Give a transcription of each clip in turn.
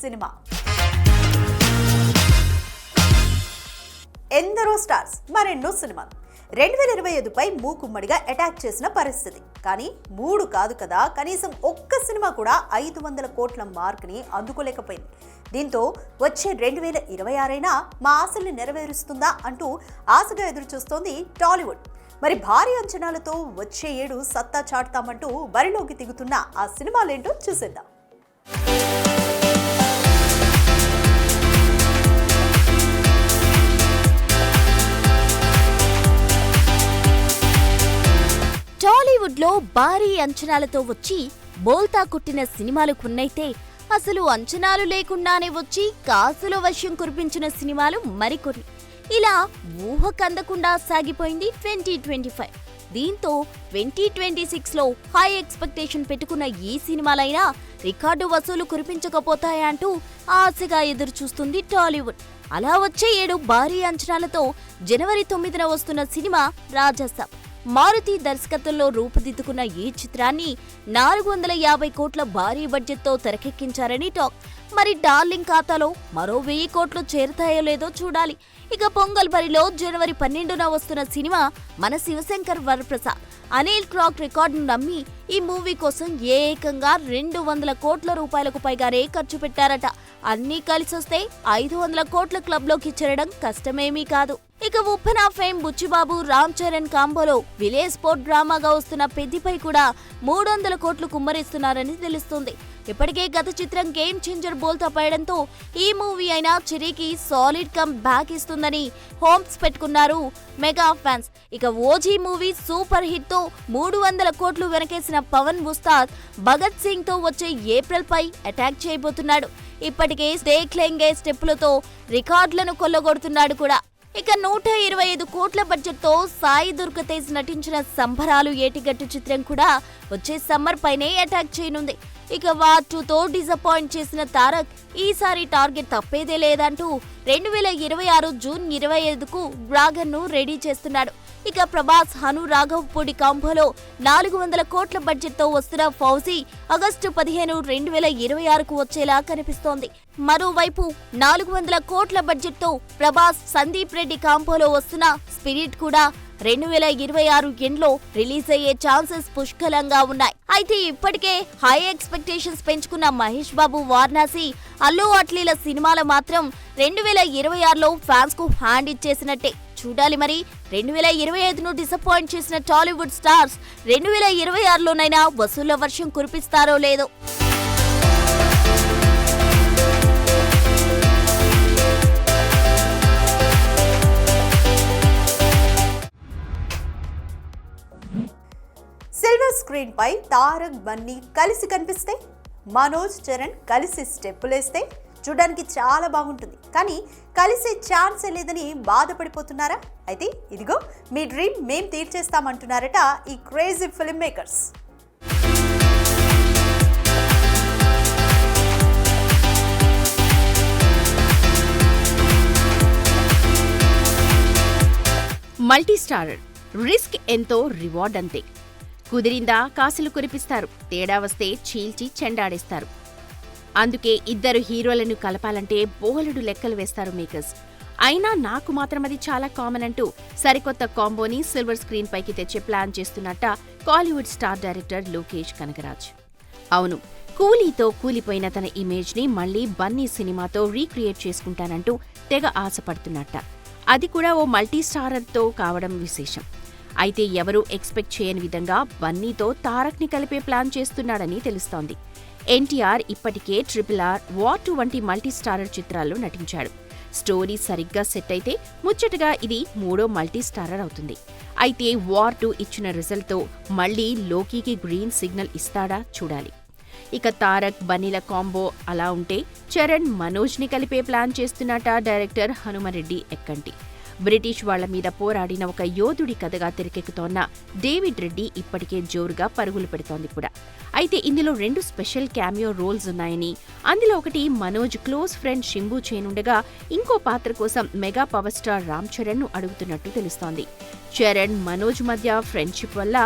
Cinema. ఎందరో stars, మరెన్నో సినిమాలు 2025పై మూకుమ్మడిగా అటాక్ చేసిన పరిస్థితి. కానీ 3 కాదు కదా, కనీసం ఒక్క సినిమా కూడా 500 కోట్ల మార్క్ని అందుకోలేకపోయింది. దీంతో వచ్చే 2026 అయినా మా ఆశల్ని నెరవేరుస్తుందా అంటూ ఆశగా ఎదురుచూస్తోంది టాలీవుడ్. మరి భారీ అంచనాలతో వచ్చే ఏడు సత్తా చాటుతామంటూ బరిలోకి దిగుతున్న ఆ సినిమాలేంటో చూసేద్దాం. టాలీవుడ్లో భారీ అంచనాలతో వచ్చి బోల్తా కొట్టిన సినిమాలు కొన్నైతే అసలు అంచనాలు లేకుండానే వచ్చి కాసుల వర్షం కురిపించిన సినిమాలు మరికొన్ని. ఇలా ఊహకందకుండా సాగిపోయింది 2025. దీంతో 2026లో హై ఎక్స్పెక్టేషన్ పెట్టుకున్న ఈ సినిమాలైనా రికార్డు వసూలు కురిపించకపోతాయా అంటూ ఆశగా ఎదురుచూస్తుంది టాలీవుడ్. అలా వచ్చే ఏడు భారీ అంచనాలతో జనవరి 9న వస్తున్న సినిమా రాజాసాబ్. మారుతి దర్శకత్వంలో రూపుదిద్దుకున్న ఈ చిత్రాన్ని 450 కోట్ల భారీ బడ్జెట్తో తెరకెక్కించారని టాక్. మరి డార్లింగ్ ఖాతాలో మరో 1000 కోట్లు చేరుతాయో లేదో చూడాలి. ఇక పొంగల్ బరిలో జనవరి 12న వస్తున్న సినిమా మన శివశంకర్ వరప్రసాద్. అనిల్ క్రాక్ రికార్డును నమ్మి ఈ మూవీ కోసం ఏకంగా 200 కోట్ల రూపాయలకు పైగానే ఖర్చు పెట్టారట. అన్నీ కలిసొస్తే 500 కోట్ల క్లబ్లోకి చేరడం కష్టమేమీ కాదు. ఇక ఉప్పెన ఫేమ్ బుచ్చిబాబు రామ్ చరణ్ కాంబోలో విలేజ్ స్పోర్ట్ డ్రామాగా వస్తున్న పెద్దిపై కూడా 300 కోట్లు కుమ్మరిస్తున్నారని తెలుస్తుంది. ఇప్పటికే గత చిత్రం గేమ్ చేంజర్ బోల్తా పడడంతో ఈ మూవీ అయినా చెరీకి సాలిడ్ కమ్ బ్యాక్ ఇస్తుందని హోప్స్ పెట్టుకున్నారు మెగా ఫ్యాన్స్. ఇక ఓజీ మూవీ సూపర్ హిట్ తో 300 కోట్లు వెనకేసిన పవన్ ఉస్తాద్ భగత్ సింగ్ తో వచ్చే ఏప్రిల్ పై అటాక్ చేయబోతున్నాడు. ఇప్పటికే స్టేక్లెంగే స్టెప్పులతో రికార్డులను కొల్లగొడుతున్నాడు కూడా. ఇక 125 కోట్ల బడ్జెట్తో సాయి దుర్గతేజ్ నటించిన సంబరాలు ఏటిగట్టు చిత్రం కూడా వచ్చే సమ్మర్ పైనే అటాక్ చేయనుంది. ఇక వార్ 2తో డిసప్పాయింట్ చేసిన తారక్ ఈసారి టార్గెట్ తప్పేదే లేదంటూ 2026 జూన్ 25కు డ్రాగన్ ను రెడీ చేస్తున్నాడు. ఇక ప్రభాస్ హను రాఘవపూడి కాంబోలో 400 కోట్ల బడ్జెట్తో వస్తున్న ఫౌజీ ఆగస్టు 15, 2026కు వచ్చేలా కనిపిస్తోంది. మరోవైపు 400 కోట్ల బడ్జెట్తో ప్రభాస్ సందీప్ రెడ్డి కాంబోలో వస్తున్న స్పిరిట్ కూడా 2026 ఎండ్లో రిలీజ్ అయ్యే ఛాన్సెస్ పుష్కలంగా ఉన్నాయి. అయితే ఇప్పటికే హై ఎక్స్పెక్టేషన్స్ పెంచుకున్న మహేష్ బాబు వారణాసి, అల్లు అట్లీల సినిమాలు మాత్రం 2026లో ఫ్యాన్స్ కు హ్యాండ్ ఇచ్చేసినట్టే. చూడాలి మరి 2025ను డిసప్పాయింట్ చేసిన టాలీవుడ్ స్టార్స్ 2026లోనైనా వసూళ్ల వర్షం కురిపిస్తారో లేదో. సిల్వర్ స్క్రీన్ పై తారక్ బన్నీ కలిసి కనిపిస్తే, మనోజ్ చరణ్ కలిసి స్టెప్పులేస్తే చూడడానికి చాలా బాగుంటుంది. కానీ కలిసే ఛాన్సే లేదని బాధపడిపోతున్నారా? అయితే ఇదిగో మీ డ్రీమ్ మేం తీర్చేస్తామంటున్నారట ఈ crazy film makers. Multi starrer, risk ఎంతో రివార్డ్ అంతే. కుదిరిందా కాసులు కురిపిస్తారు, తేడా వస్తే చీల్చి చెండాడేస్తారు. అందుకే ఇద్దరు హీరోలను కలపాలంటే బోలెడు లెక్కలు వేస్తారు మేకర్స్. అయినా నాకు మాత్రం అది చాలా కామన్ అంటూ సరికొత్త కాంబోని సిల్వర్ స్క్రీన్ పైకి తెచ్చే ప్లాన్ చేస్తున్నట్ట కాలీవుడ్ స్టార్ డైరెక్టర్ లోకేష్ కనగరాజ్. అవును, కూలీతో కూలిపోయిన తన ఇమేజ్ ని మళ్లీ బన్నీ సినిమాతో రీక్రియేట్ చేసుకుంటానంటూ తెగ ఆశపడుతున్నట్ట. అది కూడా ఓ మల్టీ స్టారర్తో కావడం విశేషం. అయితే ఎవరూ ఎక్స్పెక్ట్ చేయని విధంగా బన్నీతో తారక్ ని కలిపే ప్లాన్ చేస్తున్నాడని తెలుస్తోంది. ఎన్టీఆర్ ఇప్పటికే RRR, వార్ 2 వంటి మల్టీ స్టారర్ చిత్రాల్లో నటించాడు. స్టోరీ సరిగ్గా సెట్ అయితే ముచ్చటగా ఇది 3వ మల్టీ స్టారర్ అవుతుంది. అయితే వార్ 2 ఇచ్చిన రిజల్ట్తో మళ్లీ లోకీకి గ్రీన్ సిగ్నల్ ఇస్తాడా చూడాలి. ఇక తారక్ బన్నీల కాంబో అలా ఉంటే చరణ్ మనోజ్ ని కలిపే ప్లాన్ చేస్తున్నట డైరెక్టర్ హనుమరెడ్డి ఎక్కంటి. బ్రిటిష్ వాళ్ల మీద పోరాడిన ఒక యోధుడి కథగా తెరకెక్కుతోన్న డేవిడ్ రెడ్డి ఇప్పటికే జోరుగా పరుగులు పెడుతోంది కూడా. అయితే ఇందులో 2 స్పెషల్ క్యామియో రోల్స్ ఉన్నాయని, అందులో ఒకటి మనోజ్ క్లోజ్ ఫ్రెండ్ శింబు చేయనుండగా ఇంకో పాత్ర కోసం mega power star Ram Charan ను అడుగుతున్నట్టు తెలుస్తోంది. చరణ్ మనోజ్ మధ్య ఫ్రెండ్షిప్ వల్ల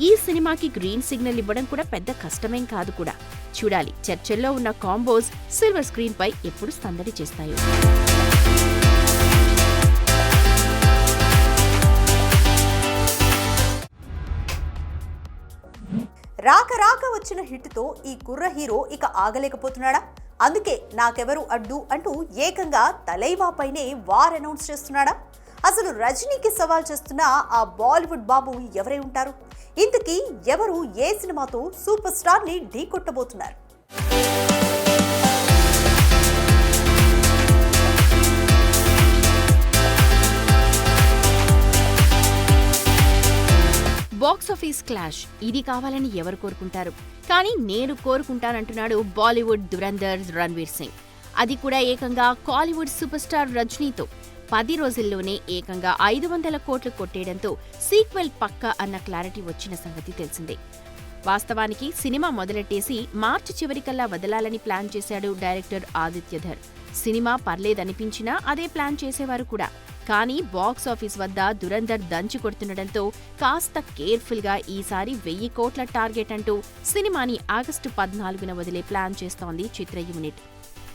ఈ సినిమాకి గ్రీన్ సిగ్నల్ ఇవ్వడం కూడా పెద్ద కష్టమేం కాదు కూడా. చూడాలి చర్చల్లో ఉన్న కాంబోస్ సిల్వర్ స్క్రీన్ పై ఎప్పుడు సందడి చేస్తాయో. రాక వచ్చిన హిట్తో ఈ కుర్ర హీరో ఇక ఆగలేకపోతున్నాడా? అందుకే నాకెవరు అడ్డు అంటూ ఏకంగా తలైవాపైనే వార్ అనౌన్స్ చేస్తున్నాడా? అసలు రజనీకి సవాల్ చేస్తున్న ఆ బాలీవుడ్ బాబు ఎవరై ఉంటారు? ఇంతకీ ఎవరు ఏ సినిమాతో సూపర్ స్టార్ ని ఢీకొట్టబోతున్నారు? బాక్సాఫీస్ క్లాష్ ఇది కావాలని ఎవరు కోరుకుంటారు? కానీ నేను కోరుకుంటానంటున్నాడు బాలీవుడ్ దురంధర్ రణ్వీర్ సింగ్. అది కూడా ఏకంగా కాలీవుడ్ సూపర్ స్టార్ రజనీతో. 10 రోజుల్లోనే ఏకంగా 500 కోట్లు కొట్టేయడంతో సీక్వెల్ పక్కా అన్న క్లారిటీ వచ్చిన సంగతి తెలిసిందే. వాస్తవానికి సినిమా మొదలెట్టేసి మార్చి చివరికల్లా వదలాలని ప్లాన్ చేశాడు డైరెక్టర్ ఆదిత్యధర్. సినిమా పర్లేదనిపించినా అదే ప్లాన్ చేసేవారు కూడా. కానీ బాక్సాఫీస్ వద్ద దురంధర్ దంచి కొడుతుండటంతో కాస్త కేర్ఫుల్గా ఈసారి 1000 కోట్ల టార్గెట్ అంటూ సినిమాని ఆగస్టు 14న వదిలే ప్లాన్ చేస్తోంది చిత్ర యూనిట్.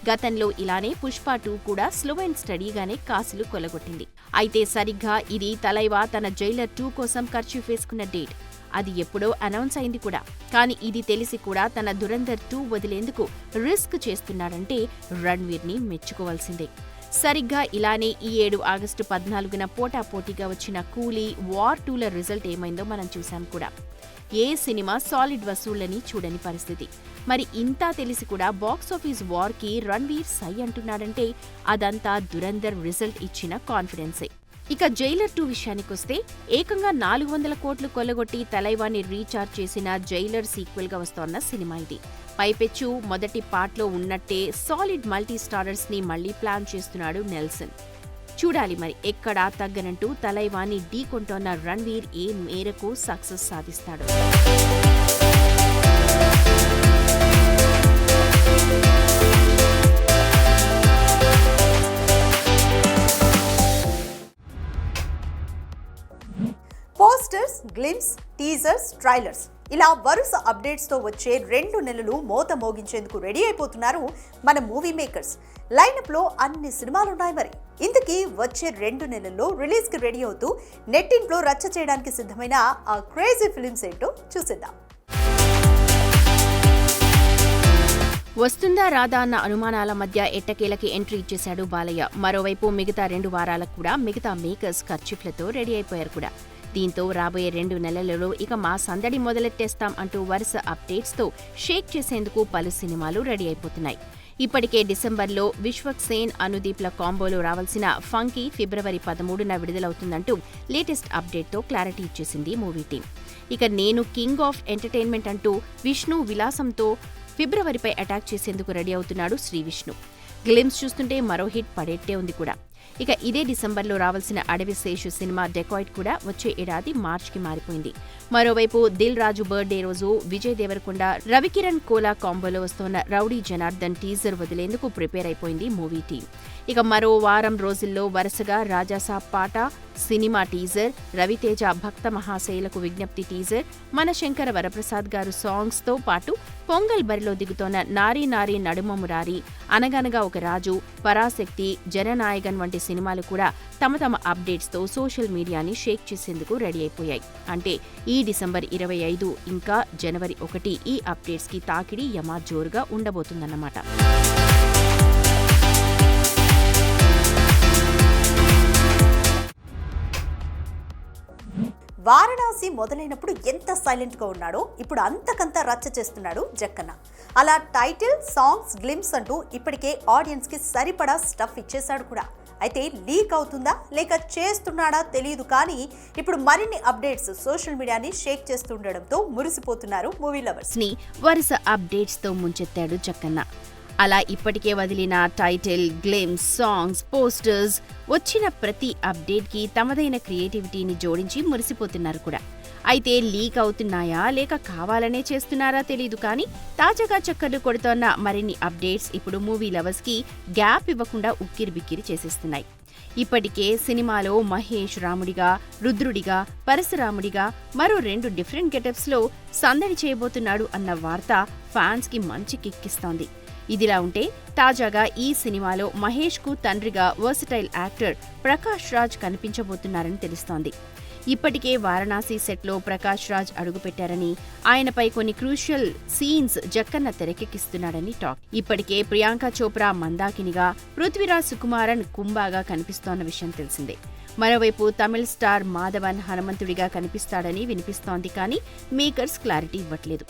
గతంలో ఇలానే పుష్ప 2 కూడా స్లో అండ్ స్టడీగానే కాసులు కొల్లగొట్టింది. అయితే సరిగ్గా ఇది తలైవా తన జైలర్ 2 కోసం ఖర్చు వేసుకున్న డేట్. అది ఎప్పుడో అనౌన్స్ అయింది కూడా. కానీ ఇది తెలిసి కూడా తన దురంధర్ 2 వదిలేందుకు రిస్క్ చేస్తున్నాడంటే రణ్వీర్ని మెచ్చుకోవాల్సిందే. సరిగ్గా ఇలానే ఈ ఏడు ఆగస్టు 14న పోటాపోటీగా వచ్చిన కూలీ, వార్ 2ల రిజల్ట్ ఏమైందో మనం చూశాం కూడా. ఏ సినిమా సాలిడ్ వసూళ్లని చూడని పరిస్థితి. మరి ఇంతా తెలిసి కూడా బాక్సాఫీస్ వార్కి రణ్వీర్ సై అంటున్నాడంటే అదంతా దురంధర్ రిజల్ట్ ఇచ్చిన కాన్ఫిడెన్సే. ఇక జైలర్ 2 విషయానికొస్తే ఏకంగా 400 కోట్లు కొల్లగొట్టి తలైవాన్ని రీఛార్జ్ చేసిన జైలర్ సీక్వెల్ గా వస్తోన్న సినిమా ఇది. పైపెచ్చు మొదటి పార్ట్లో ఉన్నట్టే సాలిడ్ మల్టీ స్టారర్స్ ని మళ్లీ ప్లాన్ చేస్తున్నాడు నెల్సన్. చూడాలి మరి ఎక్కడా తగ్గనంటూ తలైవాన్ని ఢీకొంటోన్న రణ్వీర్ ఏ మేరకు సక్సెస్ సాధిస్తాడు. పోస్టర్స్, గ్లిమ్స్, టీజర్స్, ట్రైలర్స్ ఇలా వరుస అప్డేట్స్తో వచ్చే 2 నెలలు మోత మోగించేందుకు రెడీ అయిపోతున్నారు మన మూవీ మేకర్స్. లైనప్లో అన్ని సినిమాలున్నాయి. మరి ఇంతకీ వచ్చే 2 నెలల్లో రిలీజ్కి రెడీ అవుతూ నెట్టింట్లో రచ్చ చేయడానికి సిద్ధమైన ఆ క్రేజీ ఫిలిమ్స్ ఏంటో చూసేద్దాం. వస్తుందా రాదా అన్న అనుమానాల మధ్య ఎట్టకేలకి ఎంట్రీ ఇచ్చేశాడు బాలయ్య. మరోవైపు మిగతా 2 వారాలకు కూడా మిగతా మేకర్స్ ఖర్చులతో రెడీ అయిపోయారు కూడా. దీంతో రాబోయే 2 నెలలలో ఇక మా సందడి మొదలెట్టేస్తాం అంటూ వరుస అప్డేట్స్తో షేక్ చేసేందుకు పలు సినిమాలు రెడీ అయిపోతున్నాయి. ఇప్పటికే డిసెంబర్లో విశ్వక్ సేన్, అనుదీప్ల కాంబోలో రావాల్సిన ఫంకీ ఫిబ్రవరి 13న విడుదలవుతుందంటూ లేటెస్ట్ అప్డేట్తో క్లారిటీ ఇచ్చేసింది మూవీ టీం. ఇక నేను కింగ్ ఆఫ్ ఎంటర్టైన్మెంట్ అంటూ విష్ణు విలాసంతో ఫిబ్రవరిపై అటాక్ చేసేందుకు రెడీ అవుతున్నాడు శ్రీ విష్ణు. గ్లిమ్స్ చూస్తుంటే మరో హిట్ పడేట్టే ఉంది కూడా. ఇక ఇదే డిసెంబర్లో రావాల్సిన అడవి శేషు సినిమా డెకాయిట్ కూడా వచ్చే ఏడాది మార్చికి మారిపోయింది. మరోవైపు దిల్ రాజు బర్త్డే రోజు విజయ్ దేవరకొండ, రవికిరణ్ కోలా కాంబోలో వస్తోన్న రౌడీ జనార్దన్ టీజర్ వదిలేందుకు ప్రిపేర్ అయిపోయింది మూవీ టీం. ఇక మరో వారం రోజుల్లో వరుసగా రాజాసాబ్ పాట సినిమా టీజర్, రవితేజ భక్త మహాశైలకు విజ్ఞప్తి టీజర్, మన శంకర వరప్రసాద్ గారు సాంగ్స్తో పాటు పొంగల్ బరిలో దిగుతోన్న నారీ నారీ నడుమ మురారి, అనగనగా ఒక రాజు, పరాశక్తి, జననాయకన్ వంటి సినిమాలు కూడా తమ తమ అప్డేట్స్తో సోషల్ మీడియాని షేక్ చేసేందుకు రెడీ అయిపోయాయి. అంటే ఈ డిసెంబర్ 25 ఇంకా జనవరి 1 ఈ అప్డేట్స్కి తాకిడి యమా జోరుగా ఉండబోతుందన్నమాట. వారణాసి మొదలైనప్పుడు ఎంత సైలెంట్గా ఉన్నాడో ఇప్పుడు అంతకంతా రచ్చ చేస్తున్నాడు జక్కన్న. అలా టైటిల్, సాంగ్స్, గ్లిమ్స్ అంటూ ఇప్పటికే ఆడియన్స్కి సరిపడా స్టఫ్ ఇచ్చేశాడు కూడా. అయితే లీక్ అవుతుందా లేక చేస్తున్నాడా తెలియదు, కానీ ఇప్పుడు మరిన్ని అప్డేట్స్ సోషల్ మీడియాని షేక్ చేస్తుండడంతో మురిసిపోతున్నారు మూవీ లవర్స్. వరుస అప్డేట్స్తో ముంచెత్తాడు జక్కన్న. అలా ఇప్పటికే వదిలిన టైటిల్, గ్లిమ్స్, సాంగ్స్, పోస్టర్స్ వచ్చిన ప్రతి అప్డేట్కి తమదైన క్రియేటివిటీని జోడించి మురిసిపోతున్నారు కూడా. అయితే లీక్ అవుతున్నాయా లేక కావాలనే చేస్తున్నారా తెలీదు కానీ తాజాగా చక్కర్లు కొడుతోన్న మరిన్ని అప్డేట్స్ ఇప్పుడు మూవీ లవర్స్ కి గ్యాప్ ఇవ్వకుండా ఉక్కిరిబిక్కిరి చేసేస్తున్నాయి. ఇప్పటికే సినిమాలో మహేష్ రాముడిగా, రుద్రుడిగా, పరశురాముడిగా మరో 2 డిఫరెంట్ గెటప్స్ లో సందడి చేయబోతున్నాడు అన్న వార్త ఫ్యాన్స్ కి మంచి కిక్కిస్తోంది. ఇదిలా ఉంటే తాజాగా ఈ సినిమాలో మహేష్ కు తండ్రిగా వర్సటైల్ యాక్టర్ ప్రకాష్ రాజ్ కనిపించబోతున్నారని తెలుస్తోంది. ఇప్పటికే వారణాసి సెట్లో ప్రకాష్ రాజ్ అడుగుపెట్టారని, ఆయనపై కొన్ని క్రూషియల్ సీన్స్ జక్కన్న తెరకెక్కిస్తున్నాడని టాక్. ఇప్పటికే ప్రియాంక చోప్రా మందాకినిగా, పృథ్వీరాజ్ సుకుమారన్ కుంభాగా కనిపిస్తోన్న విషయం తెలిసిందే. మరోవైపు తమిళ్ స్టార్ మాధవన్ హనుమంతుడిగా కనిపిస్తాడని వినిపిస్తోంది కానీ మేకర్స్ క్లారిటీ ఇవ్వట్లేదు.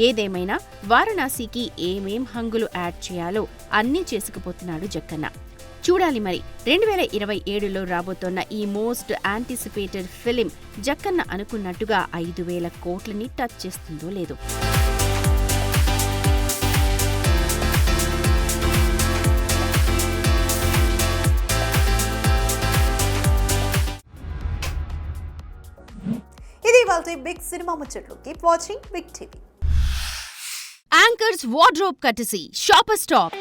ఏదేమైనా వారణాసికి ఏమేం హంగులు యాడ్ చేయాలో అన్నీ చేసుకుపోతున్నాడు జక్కన్న. చూడాలి మరి 2027లో రాబోతోన్న ఈ మోస్ట్ యాంటిసిపేటెడ్ ఫిలిం జక్కన్న అనుకున్నట్టుగా 5,000 కోట్లని టచ్ చేస్తుందో లేదో. ఇది ఇవాల్టి బిగ్ సినిమా ముచ్చట్లు. Keep watching big TV. Anchors wardrobe courtesy shopper stop.